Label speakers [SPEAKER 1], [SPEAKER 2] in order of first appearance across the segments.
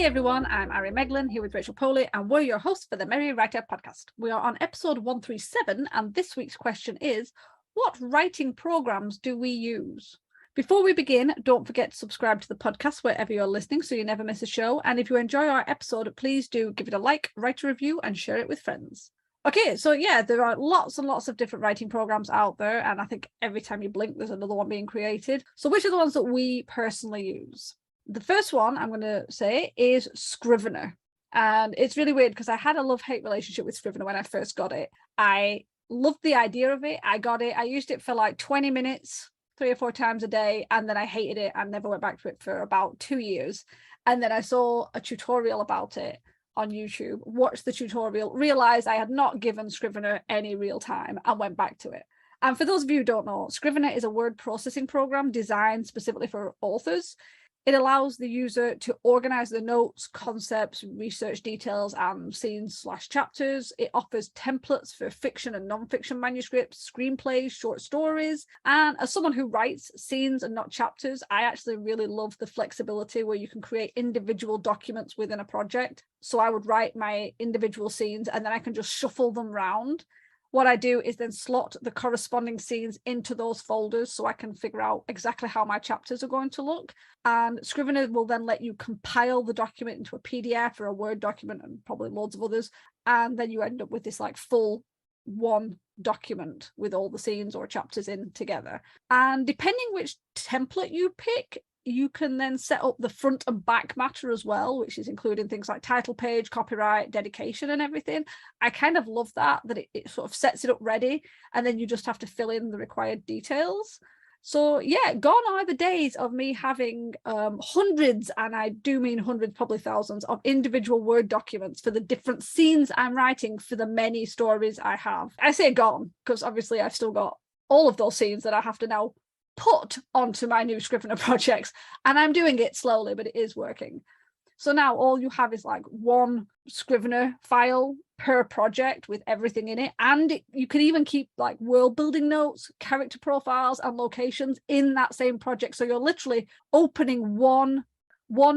[SPEAKER 1] Hey everyone, I'm Ari Meghlen here with Rachel Poley, and we're your hosts for the Merry Writer podcast. We are on episode 137, and this week's question is, what writing programs do we use? Before we begin, don't forget to subscribe to the podcast wherever you're listening so you never miss a show. And if you enjoy our episode, please do give it a like, write a review, and share it with friends. Okay, so yeah, there are lots and lots of different writing programs out there, and I think every time you blink, there's another one being created. So which are the ones that we personally use? The first one I'm going to say is Scrivener. And it's really weird because I had a love-hate relationship with Scrivener when I first got it. I loved the idea of it. I got it. I used it for like 20 minutes, 3 or 4 times a day. And then I hated it and never went back to it for about 2 years. And then I saw a tutorial about it on YouTube, watched the tutorial, realized I had not given Scrivener any real time and went back to it. And for those of you who don't know, Scrivener is a word processing program designed specifically for authors. It allows the user to organize the notes, concepts, research details, and scenes/chapters. It offers templates for fiction and non-fiction manuscripts, screenplays, short stories. And as someone who writes scenes and not chapters, I actually really love the flexibility where you can create individual documents within a project. So I would write my individual scenes and then I can just shuffle them around. What I do is then slot the corresponding scenes into those folders so I can figure out exactly how my chapters are going to look. And Scrivener will then let you compile the document into a PDF or a Word document and probably loads of others. And then you end up with this like full one document with all the scenes or chapters in together. And depending which template you pick, you can then set up the front and back matter as well, which is including things like title page, copyright, dedication, and everything. I kind of love that it sort of sets it up ready, and then you just have to fill in the required details. So yeah, gone are the days of me having hundreds, and I do mean hundreds, probably thousands, of individual Word documents for the different scenes I'm writing for the many stories I have. I say gone because obviously I've still got all of those scenes that I have to now put onto my new Scrivener projects, and I'm doing it slowly, but it is working. So now all you have is like one Scrivener file per project with everything in it, and you can even keep like world building notes, character profiles, and locations in that same project. So you're literally opening one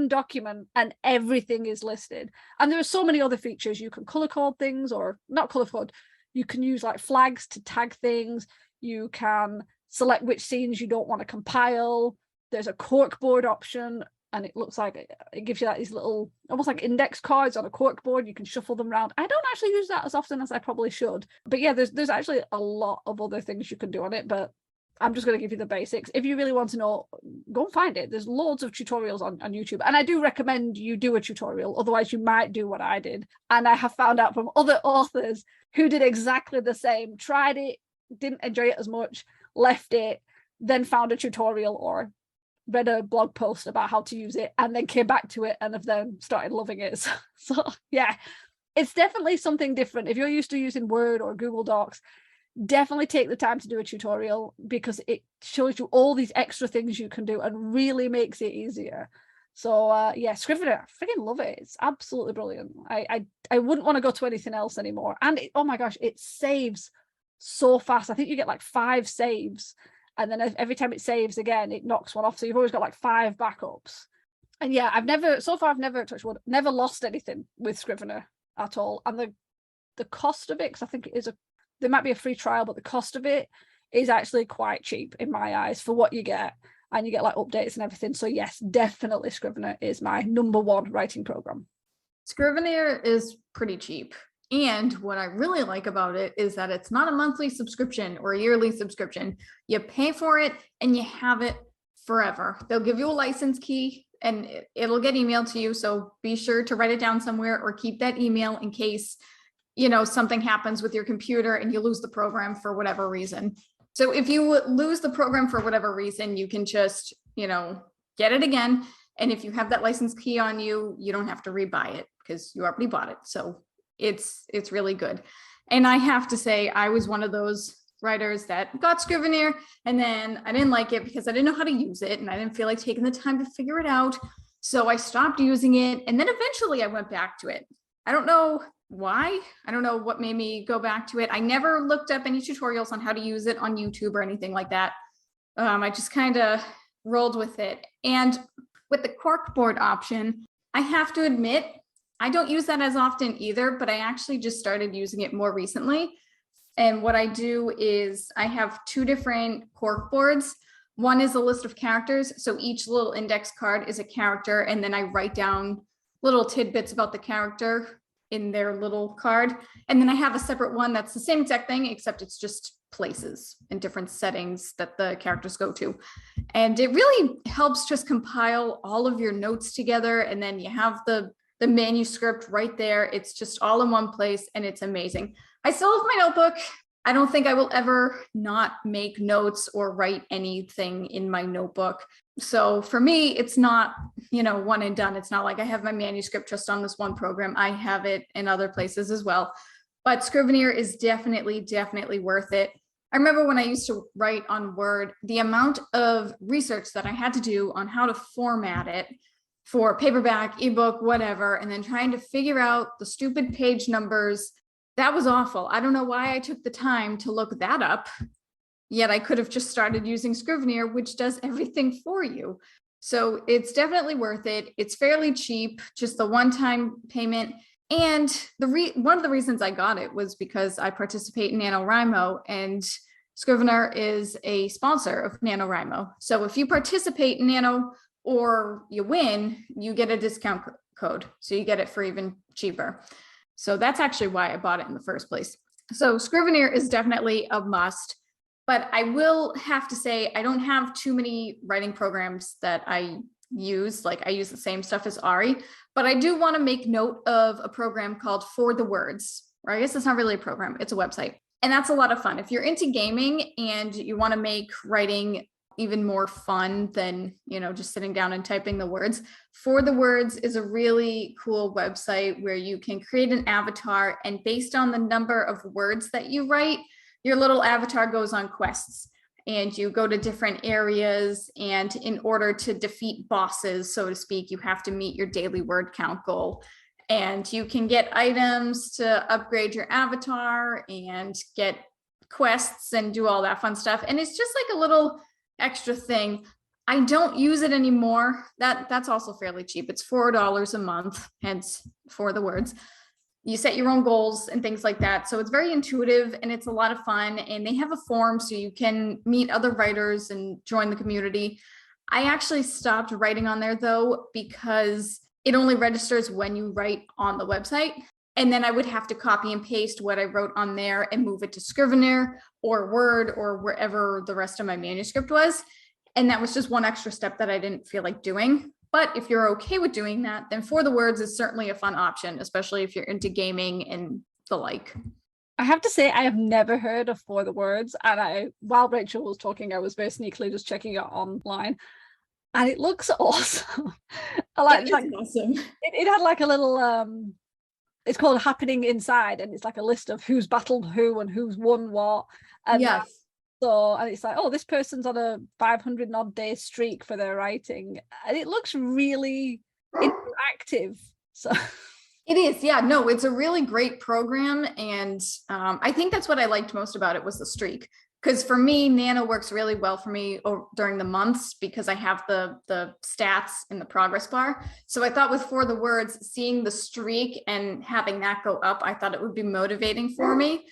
[SPEAKER 1] document and everything is listed. And there are so many other features. You can color code things, or not color code, you can use like flags to tag things. You can select which scenes you don't want to compile. There's a corkboard option, and it looks like it gives you like these little, almost like index cards on a corkboard. You can shuffle them around. I don't actually use that as often as I probably should. But yeah, there's actually a lot of other things you can do on it, but I'm just going to give you the basics. If you really want to know, go and find it. There's loads of tutorials on YouTube. And I do recommend you do a tutorial. Otherwise, you might do what I did. And I have found out from other authors who did exactly the same, tried it, didn't enjoy it as much, left it, then found a tutorial or read a blog post about how to use it, and then came back to it and have then started loving it. So yeah, it's definitely something different. If you're used to using Word or Google Docs, definitely take the time to do a tutorial, because it shows you all these extra things you can do and really makes it easier. So yeah, Scrivener, I freaking love it. It's absolutely brilliant. I wouldn't want to go to anything else anymore. And oh my gosh, it saves so fast. I think you get like 5 saves, and then every time it saves again, it knocks one off. So you've always got like 5 backups. And yeah, I've never touched wood, never lost anything with Scrivener at all. And the cost of it, because I think it is there might be a free trial, but the cost of it is actually quite cheap in my eyes for what you get, and you get like updates and everything. So yes, definitely Scrivener is my #1 writing program.
[SPEAKER 2] Scrivener is pretty cheap. And what I really like about it is that it's not a monthly subscription or a yearly subscription. You pay for it and you have it forever. They'll give you a license key and it'll get emailed to you. So be sure to write it down somewhere or keep that email in case, something happens with your computer and you lose the program for whatever reason. So if you lose the program for whatever reason, you can just, get it again. And if you have that license key on you, you don't have to rebuy it because you already bought it. So it's really good. And I have to say, I was one of those writers that got Scrivener and then I didn't like it because I didn't know how to use it and I didn't feel like taking the time to figure it out. So I stopped using it, and then eventually I went back to it. I don't know why. I don't know what made me go back to it. I never looked up any tutorials on how to use it on YouTube or anything like that. I just kind of rolled with it. And with the corkboard option, I have to admit, I don't use that as often either, but I actually just started using it more recently. And what I do is I have 2 different cork boards. One is a list of characters. So each little index card is a character. And then I write down little tidbits about the character in their little card. And then I have a separate one that's the same exact thing, except it's just places and different settings that the characters go to. And it really helps just compile all of your notes together. And then you have the manuscript right there. It's just all in one place and it's amazing. I still have my notebook. I don't think I will ever not make notes or write anything in my notebook. So for me, it's not, one and done. It's not like I have my manuscript just on this one program. I have it in other places as well. But Scrivener is definitely worth it. I remember when I used to write on Word, the amount of research that I had to do on how to format it for paperback, ebook, whatever, and then trying to figure out the stupid page numbers. That was awful. I don't know why I took the time to look that up, yet I could have just started using Scrivener, which does everything for you. So it's definitely worth it. It's fairly cheap, just the one-time payment. And one of the reasons I got it was because I participate in NaNoWriMo, and Scrivener is a sponsor of NaNoWriMo. So if you participate in Nano or you win, you get a discount code. So you get it for even cheaper. So that's actually why I bought it in the first place. So Scrivener is definitely a must, but I will have to say, I don't have too many writing programs that I use. Like I use the same stuff as Ari, but I do want to make note of a program called For the Words, or I guess it's not really a program, it's a website. And that's a lot of fun. If you're into gaming and you want to make writing even more fun than, just sitting down and typing the words, For the Words is a really cool website where you can create an avatar, and based on the number of words that you write, your little avatar goes on quests and you go to different areas. And in order to defeat bosses, so to speak, you have to meet your daily word count goal. And you can get items to upgrade your avatar and get quests and do all that fun stuff. And it's just like a little extra thing. I don't use it anymore. That's also fairly cheap. It's $4 a month, hence For the Words. You set your own goals and things like that. So it's very intuitive and it's a lot of fun. And they have a forum so you can meet other writers and join the community. I actually stopped writing on there though, because it only registers when you write on the website. And then I would have to copy and paste what I wrote on there and move it to Scrivener or Word or wherever the rest of my manuscript was. And that was just one extra step that I didn't feel like doing. But if you're okay with doing that, then For the Words is certainly a fun option, especially if you're into gaming and the like.
[SPEAKER 1] I have to say, I have never heard of For the Words. And while Rachel was talking, I was very sneakily just checking it online. And it looks awesome.
[SPEAKER 2] Awesome.
[SPEAKER 1] It had like a little it's called Happening Inside, and it's like a list of who's battled who and who's won what. And
[SPEAKER 2] yes.
[SPEAKER 1] And it's like, oh, this person's on a 500 odd day streak for their writing, and it looks really interactive. So
[SPEAKER 2] it is, yeah. No, it's a really great program, and I think that's what I liked most about it was the streak. Because for me, Nano works really well for me during the months because I have the stats in the progress bar. So I thought with For the Words, seeing the streak and having that go up, I thought it would be motivating for me.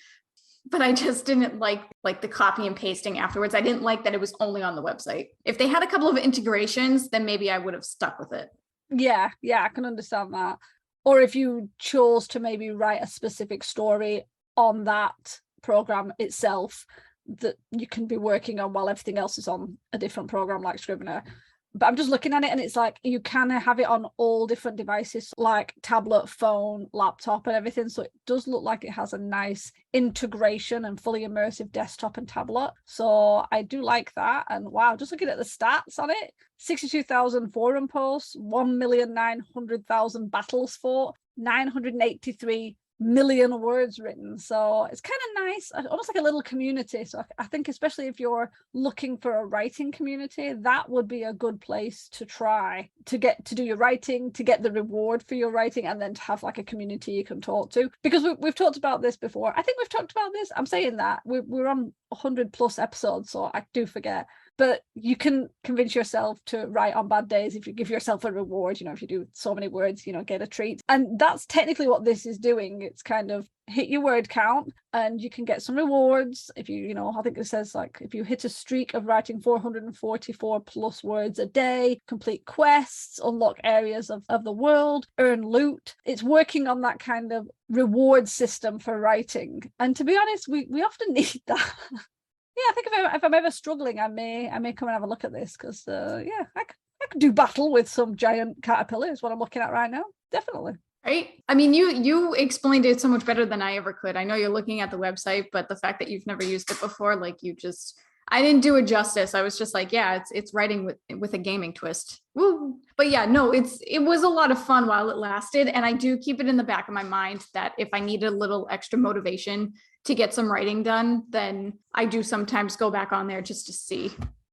[SPEAKER 2] But I just didn't like the copy and pasting afterwards. I didn't like that it was only on the website. If they had a couple of integrations, then maybe I would have stuck with it.
[SPEAKER 1] Yeah, I can understand that. Or if you chose to maybe write a specific story on that program itself that you can be working on while everything else is on a different program like Scrivener. But I'm just looking at it and it's like you can have it on all different devices like tablet, phone, laptop and everything. So it does look like it has a nice integration and fully immersive desktop and tablet. So I do like that. And wow, just looking at the stats on it, 62,000 forum posts, 1,900,000 battles fought, 983 million words written. So it's kind of nice, almost like a little community. So I think especially if you're looking for a writing community, that would be a good place to try to get to do your writing, to get the reward for your writing, and then to have like a community you can talk to. Because we've talked about this before. I think we've talked about this. I'm saying that we're on 100 plus episodes, so I do forget. but you can convince yourself to write on bad days. If you give yourself a reward, if you do so many words, get a treat. And that's technically what this is doing. It's kind of hit your word count and you can get some rewards if I think it says like if you hit a streak of writing 444 plus words a day, complete quests, unlock areas of the world, earn loot. It's working on that kind of reward system for writing, and to be honest, we often need that. Yeah, I think if I'm ever struggling, I may come and have a look at this, because I could do battle with some giant caterpillar is what I'm looking at right now, definitely.
[SPEAKER 2] Right. I mean, you explained it so much better than I ever could. I know you're looking at the website, but the fact that you've never used it before, like I didn't do it justice. I was just like, yeah, it's writing with a gaming twist. Woo. But yeah, no, it was a lot of fun while it lasted. And I do keep it in the back of my mind that if I need a little extra motivation to get some writing done, then I do sometimes go back on there just to see.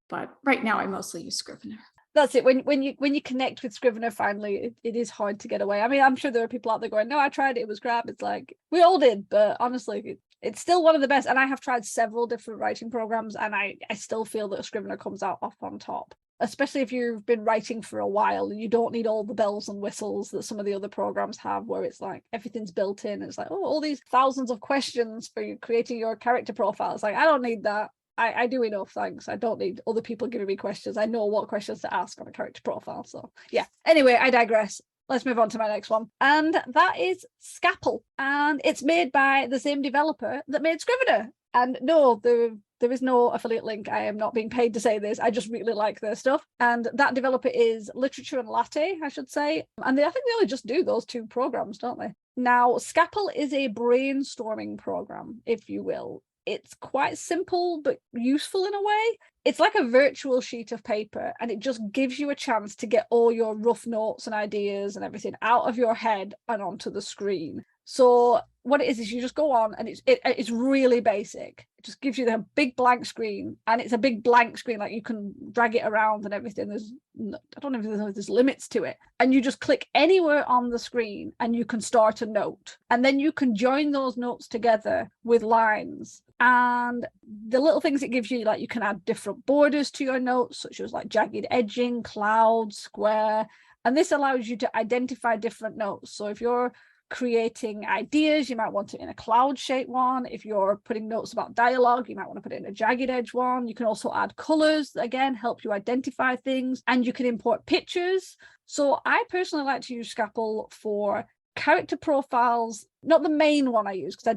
[SPEAKER 2] But right now I mostly use Scrivener.
[SPEAKER 1] That's it. When you connect with Scrivener, finally, it is hard to get away. I mean, I'm sure there are people out there going, no, I tried it, it was crap. It's like, we all did, but honestly, it's still one of the best. And I have tried several different writing programs, and I still feel that Scrivener comes out off on top, especially if you've been writing for a while and you don't need all the bells and whistles that some of the other programs have, where it's like everything's built in. It's like, oh, all these thousands of questions for you creating your character profile. It's like, I don't need that. I do enough, thanks. I don't need other people giving me questions. I know what questions to ask on a character profile. So yeah. Anyway, I digress. Let's move on to my next one. And that is Scapple. And it's made by the same developer that made Scrivener. And no, there is no affiliate link. I am not being paid to say this. I just really like their stuff. And that developer is Literature and Latte, I should say. And I think they only just do those two programs, don't they? Now, Scapple is a brainstorming program, if you will. It's quite simple, but useful in a way. It's like a virtual sheet of paper, and it just gives you a chance to get all your rough notes and ideas and everything out of your head and onto the screen. So what it is you just go on, and it's really basic. It just gives you the big blank screen, and it's a big blank screen, like you can drag it around and everything. I don't know if there's limits to it, and you just click anywhere on the screen and you can start a note, and then you can join those notes together with lines. And the little things it gives you, like you can add different borders to your notes, such as like jagged edging, cloud, square, and this allows you to identify different notes. So if you're creating ideas, you might want it in a cloud shape one. If you're putting notes about dialogue, you might want to put it in a jagged edge one. You can also add colors that, again, help you identify things, and you can import pictures. So I personally like to use Scapple for character profiles, not the main one I use, because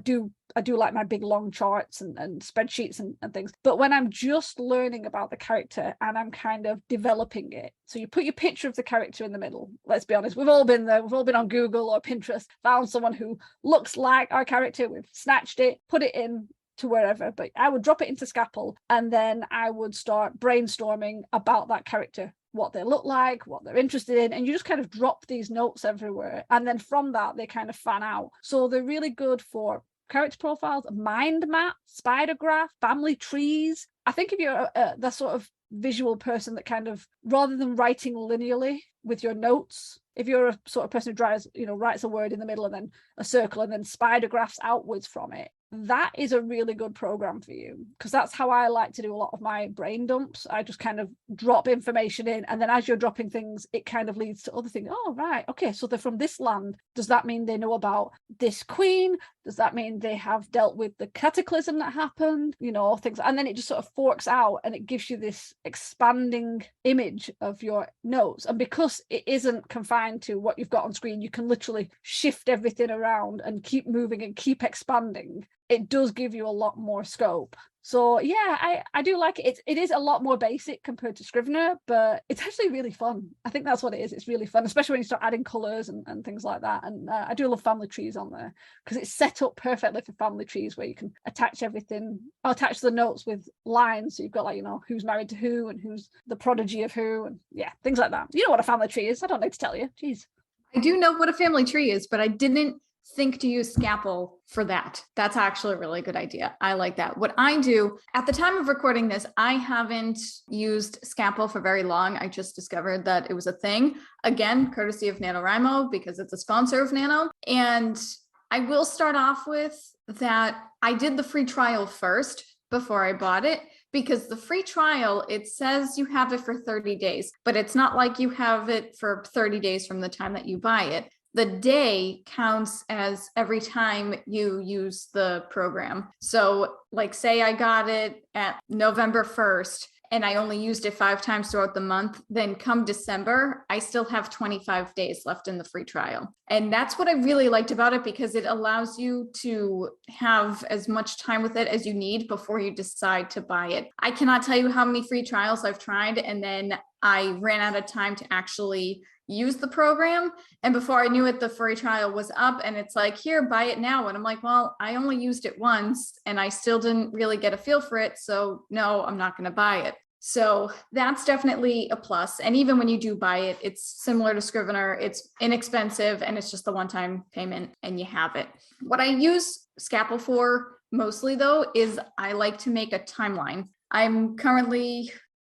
[SPEAKER 1] I do like my big long charts and spreadsheets and things, but when I'm just learning about the character and I'm kind of developing it. So you put your picture of the character in the middle. Let's be honest, we've all been there. We've all been on Google or Pinterest, found someone who looks like our character, we've snatched it, put it in to wherever. But I would drop it into Scapple, and then I would start brainstorming about that character, what they look like, what they're interested in, and you just kind of drop these notes everywhere, and then from that they kind of fan out. So they're really good for character profiles, mind map, spider graph, family trees. I think if you're the sort of visual person that kind of, rather than writing linearly with your notes, if you're a sort of person who writes a word in the middle and then a circle and then spider graphs outwards from it, that is a really good program for you, because that's how I like to do a lot of my brain dumps. I just kind of drop information in, and then as you're dropping things, it kind of leads to other things. Oh, right, okay, so they're from this land. Does that mean they know about this queen? Does that mean they have dealt with the cataclysm that happened? Things. And then it just sort of forks out, and it gives you this expanding image of your notes. And because it isn't confined to what you've got on screen, you can literally shift everything around and keep moving and keep expanding. It does give you a lot more scope. So yeah, I do like it. It is a lot more basic compared to Scrivener, but it's actually really fun. I think that's what it is. It's really fun, especially when you start adding colors and things like that. And I do love family trees on there, because it's set up perfectly for family trees, where you can attach everything, attach the notes with lines. So you've got who's married to who and who's the prodigy of who, and yeah, things like that. You know what a family tree is. I don't need to tell you. Jeez.
[SPEAKER 2] I do know what a family tree is, but I didn't think to use Scapple for that. That's actually a really good idea. I like that. What I do at the time of recording this, I haven't used Scapple for very long. I just discovered that it was a thing, again, courtesy of NaNoWriMo, because it's a sponsor of Nano. And I will start off with that I did the free trial first before I bought it, because the free trial, it says you have it for 30 days, but it's not like you have it for 30 days from the time that you buy it. The day counts as every time you use the program. So like say I got it at November 1st and I only used it 5 times throughout the month, then come December, I still have 25 days left in the free trial. And that's what I really liked about it, because it allows you to have as much time with it as you need before you decide to buy it. I cannot tell you how many free trials I've tried, and then I ran out of time to actually use the program. And before I knew it, the free trial was up and it's like, here, buy it now. And I'm like, well, I only used it once and I still didn't really get a feel for it. So no, I'm not going to buy it. So that's definitely a plus. And even when you do buy it, it's similar to Scrivener. It's inexpensive and it's just the one-time payment and you have it. What I use Scapple for mostly though, is I like to make a timeline. I'm currently,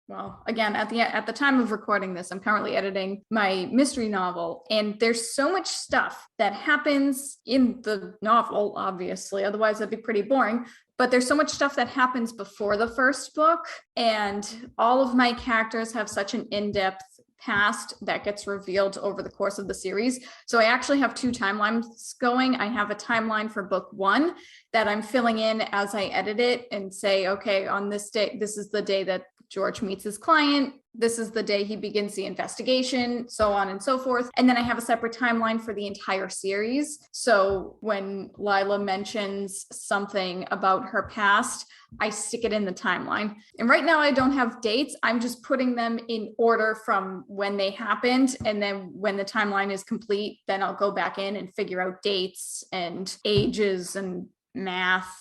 [SPEAKER 2] well, again, at the time of recording this, I'm currently editing my mystery novel, and there's so much stuff that happens in the novel, obviously, otherwise that'd be pretty boring. But there's so much stuff that happens before the first book, and all of my characters have such an in-depth past that gets revealed over the course of the series. So I actually have 2 timelines going. I have a timeline for book 1 that I'm filling in as I edit it and say, okay, on this day, this is the day that George meets his client. This is the day he begins the investigation, so on and so forth. And then I have a separate timeline for the entire series. So when Lila mentions something about her past, I stick it in the timeline. And right now I don't have dates. I'm just putting them in order from when they happened. And then when the timeline is complete, then I'll go back in and figure out dates and ages and math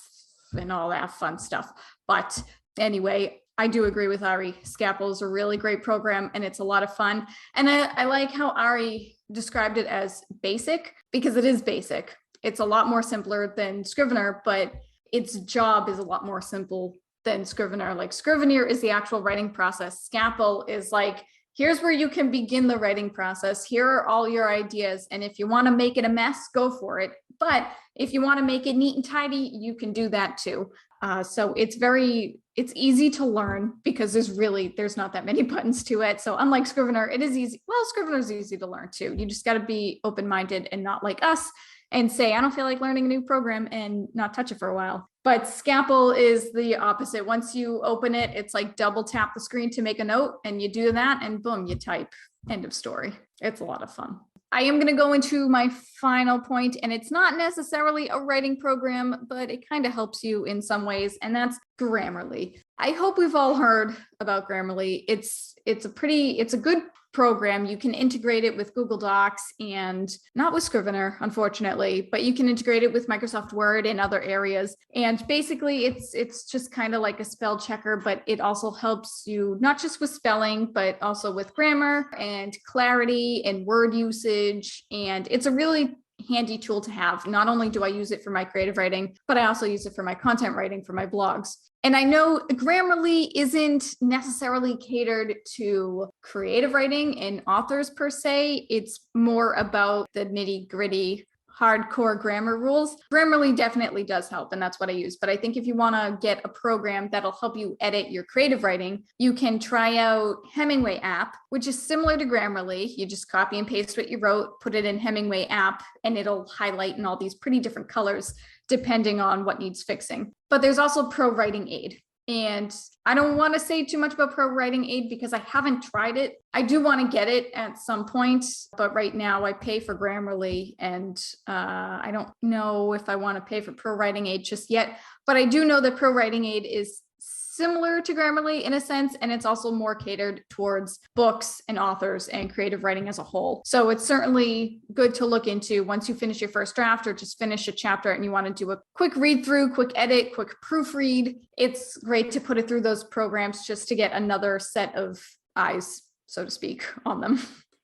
[SPEAKER 2] and all that fun stuff. But anyway, I do agree with Ari. Scapple is a really great program and it's a lot of fun. And I like how Ari described it as basic, because it is basic. It's a lot more simpler than Scrivener, but its job is a lot more simple than Scrivener. Like Scrivener is the actual writing process. Scapple is like, here's where you can begin the writing process. Here are all your ideas. And if you want to make it a mess, go for it. But if you want to make it neat and tidy, you can do that too. So it's easy to learn because there's not that many buttons to it. So unlike Scrivener, it is easy. Well, Scrivener is easy to learn too. You just got to be open-minded and not like us and say, I don't feel like learning a new program and not touch it for a while. But Scapple is the opposite. Once you open it, it's like double tap the screen to make a note and you do that and boom, you type. End of story. It's a lot of fun. I am going to go into my final point, and it's not necessarily a writing program, but it kind of helps you in some ways, and that's Grammarly. I hope we've all heard about Grammarly. It's a good program. You can integrate it with Google Docs and not with Scrivener, unfortunately, but you can integrate it with Microsoft Word and other areas. And basically it's just kind of like a spell checker, but it also helps you not just with spelling, but also with grammar and clarity and word usage. And it's a really handy tool to have. Not only do I use it for my creative writing, but I also use it for my content writing for my blogs. And I know Grammarly isn't necessarily catered to creative writing and authors per se. It's more about the nitty-gritty, hardcore grammar rules. Grammarly definitely does help, and that's what I use. But I think if you want to get a program that'll help you edit your creative writing, you can try out Hemingway app, which is similar to Grammarly. You just copy and paste what you wrote, put it in Hemingway app, and it'll highlight in all these pretty different colors depending on what needs fixing. But there's also Pro Writing Aid. And I don't want to say too much about Pro Writing Aid because I haven't tried it. I do want to get it at some point, but right now I pay for Grammarly, and I don't know if I want to pay for Pro Writing Aid just yet. But I do know that Pro Writing Aid is similar to Grammarly in a sense, and it's also more catered towards books and authors and creative writing as a whole. So it's certainly good to look into once you finish your first draft or just finish a chapter and you want to do a quick read through, quick edit, quick proofread. It's great to put it through those programs just to get another set of eyes, so to speak, on them.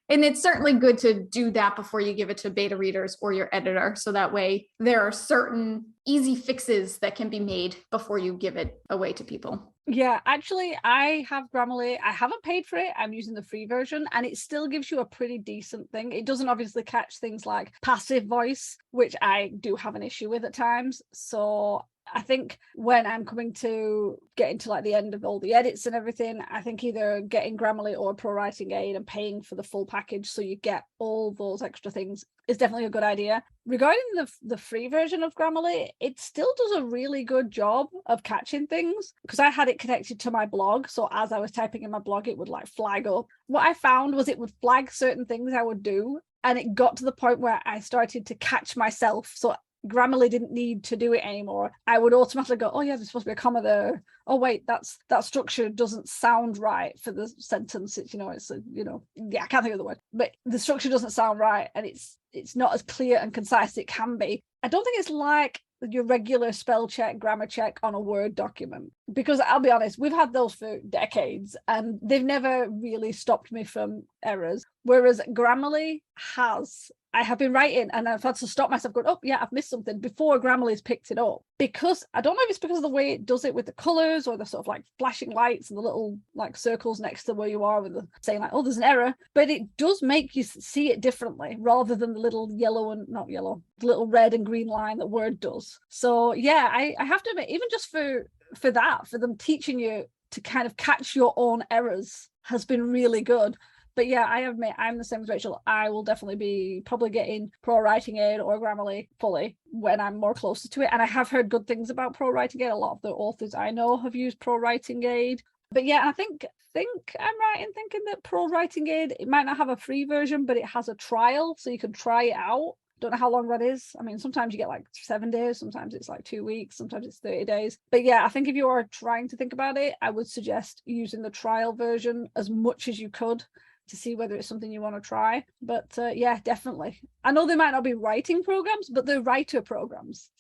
[SPEAKER 2] And it's certainly good to do that before you give it to beta readers or your editor. So that way there are certain easy fixes that can be made before you give it away to people.
[SPEAKER 1] Yeah, actually, I have Grammarly. I haven't paid for it. I'm using the free version, and it still gives you a pretty decent thing. It doesn't obviously catch things like passive voice, which I do have an issue with at times. So I think when I'm coming to get into like the end of all the edits and everything, I think either getting Grammarly or Pro Writing Aid and paying for the full package so you get all those extra things is definitely a good idea. Regarding the free version of Grammarly, it still does a really good job of catching things, because I had it connected to my blog. So as I was typing in my blog, it would like flag up. What I found was it would flag certain things I would do. And it got to the point where I started to catch myself. So Grammarly didn't need to do it anymore. I would automatically go, oh yeah, there's supposed to be a comma there. Oh wait, that structure doesn't sound right for the sentence. It's, I can't think of the word, but the structure doesn't sound right, and it's not as clear and concise as it can be. I don't think it's like your regular spell check, grammar check on a Word document, because I'll be honest, we've had those for decades and they've never really stopped me from errors. Whereas Grammarly has. I have been writing and I've had to stop myself going, oh yeah, I've missed something before Grammarly's picked it up. Because I don't know if it's because of the way it does it with the colors or the sort of like flashing lights and the little like circles next to where you are with the saying like, oh, there's an error, but it does make you see it differently rather than the little yellow and not yellow, the little red and green line that Word does. So yeah, I have to admit, even just for them teaching you to kind of catch your own errors has been really good. But yeah, I admit I'm the same as Rachel. I will definitely be probably getting Pro Writing Aid or Grammarly fully when I'm more closer to it. And I have heard good things about Pro Writing Aid. A lot of the authors I know have used Pro Writing Aid. But yeah, I think I'm right in thinking that Pro Writing Aid, it might not have a free version, but it has a trial, so you can try it out. Don't know how long that is. I mean, sometimes you get like 7 days, sometimes it's like 2 weeks, sometimes it's 30 days. But yeah, I think if you are trying to think about it, I would suggest using the trial version as much as you could to see whether it's something you want to try. But yeah, definitely. I know they might not be writing programs, but they're writer programs.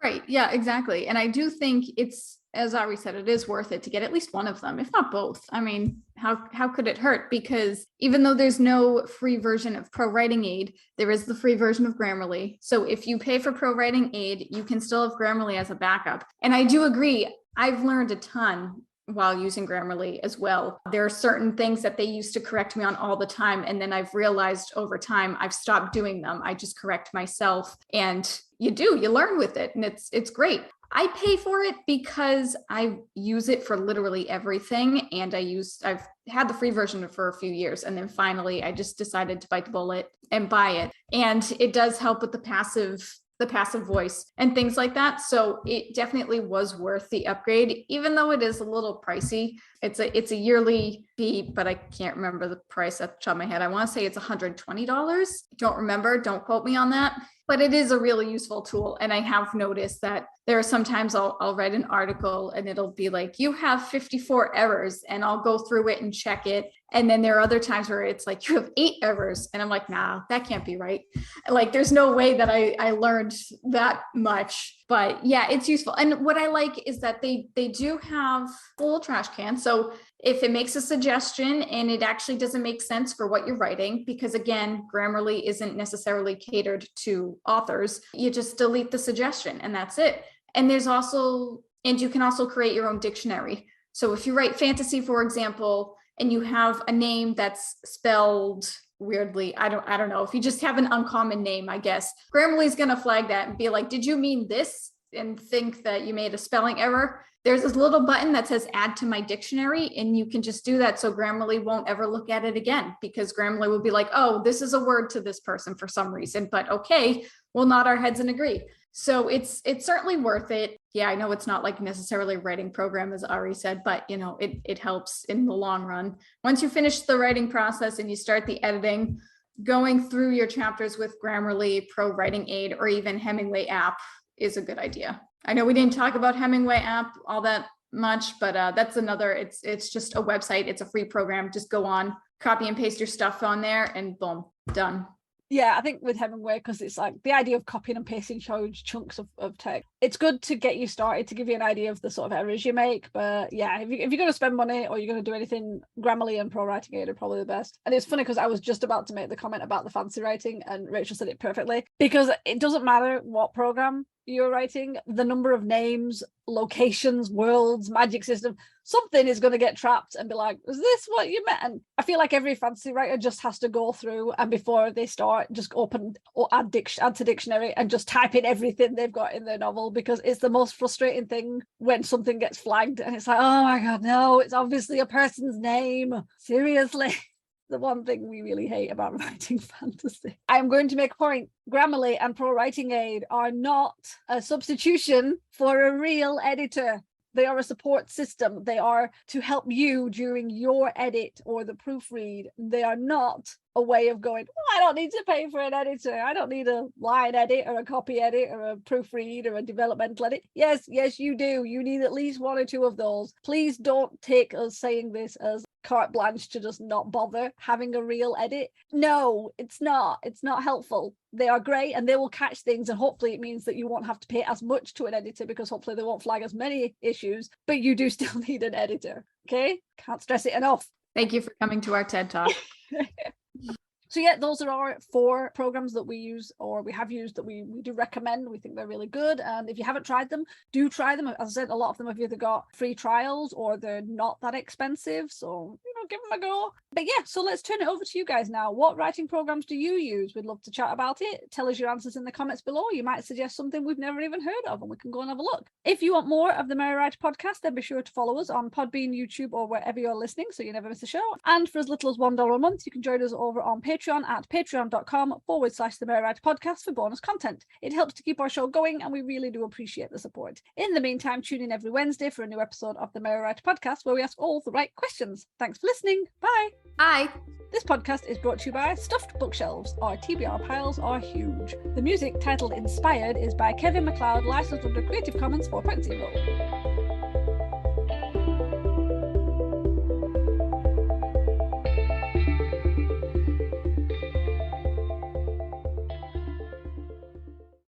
[SPEAKER 2] Right. Yeah, exactly. And I do think it's, as Ari said, it is worth it to get at least one of them, if not both. I mean, how could it hurt? Because even though there's no free version of Pro Writing Aid, there is the free version of Grammarly. So if you pay for Pro Writing Aid, you can still have Grammarly as a backup. And I do agree. I've learned a ton while using Grammarly as well. There are certain things that they used to correct me on all the time. And then I've realized over time, I've stopped doing them. I just correct myself, and you learn with it. And it's great. I pay for it because I use it for literally everything. And I've had the free version for a few years. And then finally, I just decided to bite the bullet and buy it. And it does help with the passive voice and things like that. So it definitely was worth the upgrade, even though it is a little pricey. It's a yearly fee, but I can't remember the price at the top of my head. I want to say it's $120. Don't remember. Don't quote me on that. But it is a really useful tool. And I have noticed that there are sometimes I'll write an article and it'll be like, you have 54 errors, and I'll go through it and check it. And then there are other times where it's like, you have 8 errors. And I'm like, nah, that can't be right. Like, there's no way that I learned that much. But yeah, it's useful. And what I like is that they do have full trash cans. So if it makes a suggestion and it actually doesn't make sense for what you're writing, because again, Grammarly isn't necessarily catered to authors, you just delete the suggestion and that's it. And you can also create your own dictionary. So if you write fantasy, for example, and you have a name that's spelled weirdly, I don't know, if you just have an uncommon name, I guess Grammarly is going to flag that and be like, did you mean this? And think that you made a spelling error. There's this little button that says add to my dictionary, and you can just do that. So Grammarly won't ever look at it again, because Grammarly will be like, oh, this is a word to this person for some reason, but okay, we'll nod our heads and agree. So it's certainly worth it. Yeah, I know it's not like necessarily a writing program, as Ari said, but it helps in the long run. Once you finish the writing process and you start the editing, going through your chapters with Grammarly, Pro Writing Aid, or even Hemingway app is a good idea. I know we didn't talk about Hemingway app all that much, but that's another, it's just a website. It's a free program. Just go on, copy and paste your stuff on there, and boom, done.
[SPEAKER 1] Yeah, I think with Hemingway, because it's like the idea of copying and pasting huge chunks of text, it's good to get you started, to give you an idea of the sort of errors you make. But yeah, if you're going to spend money or you're going to do anything, Grammarly and Pro Writing Aid are probably the best. And it's funny because I was just about to make the comment about the fancy writing, and Rachel said it perfectly, because it doesn't matter what program you're writing, the number of names, locations, worlds, magic system, something is going to get trapped and be like, is this what you meant? And I feel like every fantasy writer just has to go through and before they start, just open or add to dictionary and just type in everything they've got in their novel, because it's the most frustrating thing when something gets flagged and it's like, oh my God, no, it's obviously a person's name. Seriously. The one thing we really hate about writing fantasy. I'm going to make a point. Grammarly and Pro Writing Aid are not a substitution for a real editor. They are a support system. They are to help you during your edit or the proofread. They are not a way of going, oh, I don't need to pay for an editor. I don't need a line edit or a copy edit or a proofread or a developmental edit. Yes, you do. You need at least one or two of those. Please don't take us saying this as carte blanche to just not bother having a real edit. No, it's not helpful. They are great and they will catch things, and hopefully it means that you won't have to pay as much to an editor because hopefully they won't flag as many issues, but you do still need an editor. Okay, can't stress it enough.
[SPEAKER 2] Thank you for coming to our TED Talk.
[SPEAKER 1] So yeah, those are our 4 programs that we use or we have used that we do recommend. We think they're really good. And if you haven't tried them, do try them. As I said, a lot of them have either got free trials or they're not that expensive. So, give them a go. But yeah, so let's turn it over to you guys now. What writing programs do you use? We'd love to chat about it. Tell us your answers in the comments below. You might suggest something we've never even heard of and we can go and have a look. If you want more of the Merry Writer podcast, then be sure to follow us on Podbean, YouTube, or wherever you're listening so you never miss a show. And for as little as $1 a month, you can join us over on Patreon at patreon.com/the Merry Writer podcast for bonus content. It helps to keep our show going and we really do appreciate the support. In the meantime, tune in every Wednesday for a new episode of the Merry Writer podcast where we ask all the right questions. Thanks for listening. Bye.
[SPEAKER 2] Bye.
[SPEAKER 1] This podcast is brought to you by Stuffed Bookshelves. Our TBR piles are huge. The music, titled Inspired, is by Kevin MacLeod, licensed under Creative Commons 4.0.